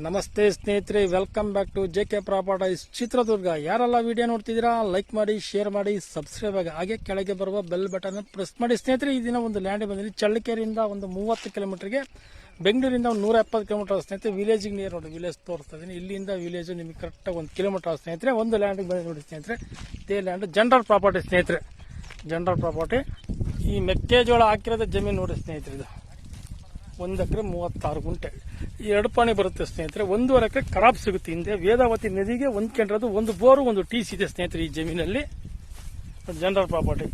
ನಮಸ್ತೆ ಸ್ನೇಹಿತರೆ, welcome back to JK properties Chitradurga. ಯಾರೆಲ್ಲ ವಿಡಿಯೋ ನೋಡ್ತಿದ್ದೀರಾ ಲೈಕ್ ಮಾಡಿ, ಶೇರ್ ಮಾಡಿ, ಸಬ್ಸ್ಕ್ರೈಬ್ ಆಗಿ, ಹಾಗೆ ಕೆಳಗೆ ಬರುವ ಬೆಲ್ ಬಟನ್ ಪ್ರೆಸ್ ಮಾಡಿ. ಸ್ನೇಹಿತರೆ, ಈ ದಿನ ಒಂದು ಲ್ಯಾಂಡ್ ಬಂದಿದೆ ಚಳ್ಳಕೆರೆಯಿಂದ ಒಂದು 30 ಕಿಲೋಮೀಟರ್ಗೆ, ಬೆಂಗಳೂರಿಂದ ಒಂದು 170 ಕಿಲೋಮೀಟರ್. ಸ್ನೇಹಿತರೆ, ವಿಲೇಜಿಗೆ ನಿಯರ್ ನೋಡಿ, ವಿಲೇಜ್ ತೋರಿಸ್ತಾ ಇದ್ದೀನಿ. ಇಲ್ಲಿಂದ ವಿಲೇಜ್ ನಿಮಗೆ ಕರೆಕ್ಟಾಗಿ 1 ಕಿಲೋಮೀಟರ್. ಸ್ನೇಹಿತರೆ, ಒಂದು ಲ್ಯಾಂಡಿಗೆ ಬಂದು ನೋಡಿ ಸ್ನೇಹಿತರೆ, ಇದೇ ಲ್ಯಾಂಡ್ ಜನರಲ್ ಪ್ರಾಪರ್ಟಿ. ಸ್ನೇಹಿತರೆ, ಜನರಲ್ ಪ್ರಾಪರ್ಟಿ. ಈ ಮೆಕ್ಕೆಜೋಳ ಹಾಕಿರೋದೇ ಜಮೀನು ನೋಡಿ ಸ್ನೇಹಿತರೆ, ಇದು 1 ಎಕರೆ 36 ಗುಂಟೆ. ಈ 2 ಪಾಣಿ ಬರುತ್ತೆ ಸ್ನೇಹಿತರೆ. 1.5 ಎಕರೆ ಖರಾಬ್ ಸಿಗುತ್ತೆ. ಹಿಂದೆ ವೇದಾವತಿ ನದಿಗೆ ಹೊಂದ್ಕೊಂಡಿರೋದು, ಒಂದು ಬೋರು, ಒಂದು ಟೀಸ್ ಇದೆ ಸ್ನೇಹಿತರೆ ಈ ಜಮೀನಲ್ಲಿ. ಜನರಲ್ ಪ್ರಾಪರ್ಟಿ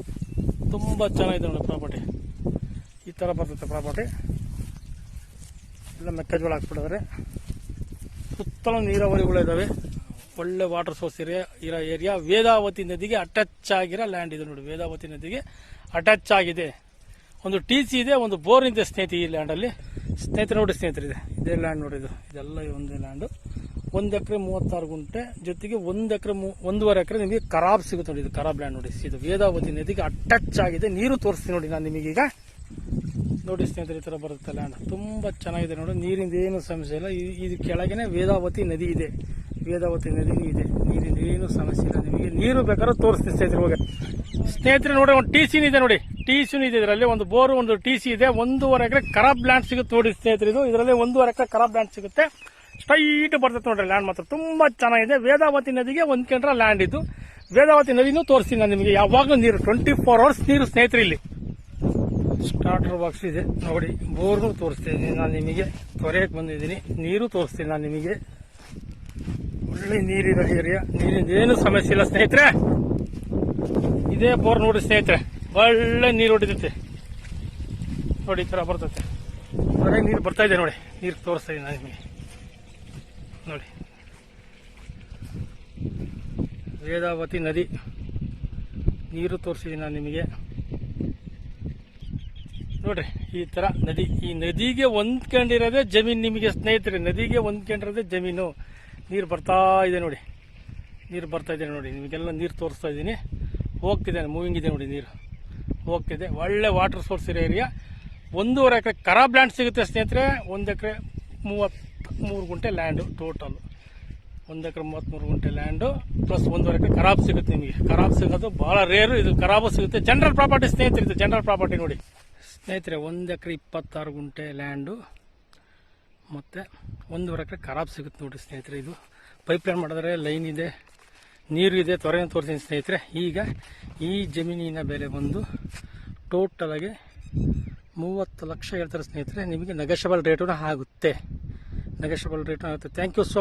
ತುಂಬಾ ಚೆನ್ನಾಗಿದೆ ನೋಡಿ. ಪ್ರಾಪರ್ಟಿ ಈ ತರ ಬರ್ತದೆ. ಪ್ರಾಪರ್ಟಿ ಎಲ್ಲ ಮೆಕ್ಕೆಜೋಳ ಹಾಕ್ಬಿಟ್ಟಿದ್ದಾರೆ. ಸುತ್ತಲೂ ನೀರಾವರಿಗಳು ಇದಾವೆ. ಒಳ್ಳೆ ವಾಟರ್ ಸೋರ್ಸ್ ಇರೋ ಏರಿಯಾ. ವೇದಾವತಿ ನದಿಗೆ ಅಟ್ಯಾಚ್ ಆಗಿರೋ ಲ್ಯಾಂಡ್ ಇದೆ ನೋಡಿ. ವೇದಾವತಿ ನದಿಗೆ ಅಟ್ಯಾಚ್ ಆಗಿದೆ. ಒಂದು ಟಿಸಿ ಇದೆ, ಒಂದು ಬೋರ್ ಇದೆ ಸ್ನೇಹಿತರೆ ಈ ಲ್ಯಾಂಡ್ ಅಲ್ಲಿ. ಸ್ನೇಹಿತರೆ ನೋಡಿ ಸ್ನೇಹಿತರೆ, ಇದೇ ಲ್ಯಾಂಡ್ ನೋಡಿ. ಇದೆಲ್ಲ ಒಂದೇ ಲ್ಯಾಂಡ್. 1 ಎಕರೆ 36 ಗುಂಟೆ ಜೊತೆಗೆ 1 ಎಕರೆ 1.5 ಎಕರೆ ನಿಮಗೆ ಖರಾಬ್ ಸಿಗುತ್ತೆ ನೋಡಿ. ಇದು ಖರಾಬ್ ಲ್ಯಾಂಡ್ ನೋಡಿ. ಇದು ವೇದಾವತಿ ನದಿಗೆ ಅಟ್ಯಾಚ್ ಆಗಿದೆ. ನೀರು ತೋರಿಸ್ತೀನಿ ನೋಡಿ ನಾನು ನಿಮಗೀಗ. ನೋಡಿ ಸ್ನೇಹಿತರೆ, ಈ ತರ ಬರುತ್ತೆ ಲ್ಯಾಂಡ್. ತುಂಬಾ ಚೆನ್ನಾಗಿದೆ ನೋಡಿ. ನೀರಿಂದ ಏನು ಸಮಸ್ಯೆ ಇಲ್ಲ. ಇದು ಕೆಳಗೇನೆ ವೇದಾವತಿ ನದಿ ಇದೆ. ವೇದಾವತಿ ನದಿ ಇದೆ. ನೀರಿಂದ ಏನು ಸಮಸ್ಯೆ ಇಲ್ಲ. ನಿಮಗೆ ನೀರು ಬೇಕಾದ್ರೆ ತೋರಿಸ್ತೀನಿ ಸ್ನೇಹಿತರೆ. ಹೋಗಿ ಸ್ನೇಹಿತರೆ ನೋಡಿ, ಒಂದು ಟಿಸಿನೂ ಇದೆ ನೋಡಿ. ಟಿಸಿನೂ ಇದೆ ಇದರಲ್ಲಿ. ಒಂದು ಬೋರ್, ಒಂದು ಟಿಸಿ ಇದೆ. 1.5 ಎಕರೆ ಖರಾಬ್ ಲ್ಯಾಂಡ್ ಸಿಗುತ್ತೆ ನೋಡಿ ಸ್ನೇಹಿತರೆ. ಇದರಲ್ಲಿ 1.5 ಎಕರೆ ಖರಾಬ್ ಲ್ಯಾಂಡ್ ಸಿಗುತ್ತೆ. ಸ್ಟ್ರೈಟ್ ಬರ್ತದೆ ನೋಡ್ರಿ ಲ್ಯಾಂಡ್. ಮಾತ್ರ ತುಂಬಾ ಚೆನ್ನಾಗಿದೆ. ವೇದಾವತಿ ನದಿಗೆ ಹೊಂದ್ಕೊಂಡ್ರೆ ಲ್ಯಾಂಡ್ ಇದು. ವೇದಾವತಿ ನದಿನೂ ತೋರಿಸ್ತೀನಿ ನಾನು ನಿಮಗೆ. ಯಾವಾಗಲೂ ನೀರು 24 ಅವರ್ಸ್ ನೀರು ಸ್ನೇಹಿತರೆ. ಇಲ್ಲಿ ಸ್ಟಾರ್ಟರ್ ಬಾಕ್ಸ್ ಇದೆ ನೋಡಿ. ಬೋರ್ನು ತೋರಿಸ್ತೀನಿ ನಾನು ನಿಮಗೆ. ತೊರೆಯಕ್ಕೆ ಬಂದಿದ್ದೀನಿ. ನೀರು ತೋರಿಸ್ತೀನಿ ನಾನು ನಿಮಗೆ. ಒಳ್ಳೆ ನೀರಿರೋ ಏರಿಯಾ. ನೀರಿಂದ ಏನು ಸಮಸ್ಯೆ ಇಲ್ಲ ಸ್ನೇಹಿತರೆ. ಇದೇ ಬೋರ್ ನೋಡಿ ಸ್ನೇಹಿತರೆ. ಒಳ್ಳೆ ನೀರು ಹೊಡಿತೈತೆ ನೋಡಿ. ಈ ತರ ಬರ್ತೈತೆ. ಹೊರಗೆ ನೀರು ಬರ್ತಾ ಇದೆ ನೋಡಿ. ನೀರು ತೋರಿಸ್ತಾ ಇದ್ದೀನಿ ನಾನು ನಿಮಗೆ ನೋಡಿ. ವೇದಾವತಿ ನದಿ ನೀರು ತೋರಿಸಿದ್ದೀನಿ ನಾನು ನಿಮಗೆ ನೋಡ್ರಿ. ಈ ತರ ನದಿ. ಈ ನದಿಗೆ ಹೊಂದ್ಕೊಂಡಿರೋದೇ ಜಮೀನು ನಿಮಗೆ ಸ್ನೇಹಿತರೆ. ನದಿಗೆ ಹೊಂದ್ಕೊಂಡಿರೋದೇ ಜಮೀನು. ನೀರು ಬರ್ತಾ ಇದೆ ನೋಡಿ. ನೀರು ಬರ್ತಾ ಇದೆ ನೋಡಿ. ನಿಮಗೆಲ್ಲ ನೀರು ತೋರಿಸ್ತಾ ಇದ್ದೀನಿ. ಹೋಗ್ತಿದೆ, ಮೂವಿಂಗ್ ಇದೆ ನೋಡಿ. ನೀರು ಹೋಗ್ತಿದೆ. ಒಳ್ಳೆ ವಾಟರ್ ಸೋರ್ಸ್ ಇರೋ ಏರಿಯಾ. 1.5 ಎಕರೆ ಖರಾಬ್ ಲ್ಯಾಂಡ್ ಸಿಗುತ್ತೆ ಸ್ನೇಹಿತರೆ. 1 ಎಕರೆ 33 ಗುಂಟೆ ಲ್ಯಾಂಡು ಟೋಟಲ್. 1 ಎಕರೆ 33 ಗುಂಟೆ ಲ್ಯಾಂಡು ಪ್ಲಸ್ 1.5 ಎಕರೆ ಖರಾಬ್ ಸಿಗುತ್ತೆ ನಿಮಗೆ. ಖರಾಬ್ ಸಿಗೋದು ಬಹಳ ರೇರು. ಇದು ಖರಾಬು ಸಿಗುತ್ತೆ. ಜನರಲ್ ಪ್ರಾಪರ್ಟಿ ಸ್ನೇಹಿತರೆ. ಇದು ಜನರಲ್ ಪ್ರಾಪರ್ಟಿ ನೋಡಿ ಸ್ನೇಹಿತರೆ. 1 ಎಕರೆ 26 ಗುಂಟೆ ಲ್ಯಾಂಡು ಮತ್ತೆ 1.5 ಎಕರೆ ಖರಾಬ್ ಸಿಗುತ್ತೆ ನೋಡಿ ಸ್ನೇಹಿತರೆ. ಇದು ಪೈಪ್ ಲೈನ್ ಮಾಡಿದ್ರೆ ಲೈನ್ ಇದೆ, ನೀರು ಇದೆ. ತೊರೆಯನ್ನು ತೋರಿಸ್ತೀನಿ ಸ್ನೇಹಿತರೆ. ಈಗ ಈ ಜಮೀನಿನ ಬೆಲೆ ಬಂದು ಟೋಟಲ್ ಆಗಿ 30 ಲಕ್ಷ ಹೇಳ್ತಾರೆ ಸ್ನೇಹಿತರೆ. ನಿಮಗೆ ನೆಗೋಷಿಯಬಲ್ ರೇಟು ಆಗುತ್ತೆ. Thank you so much.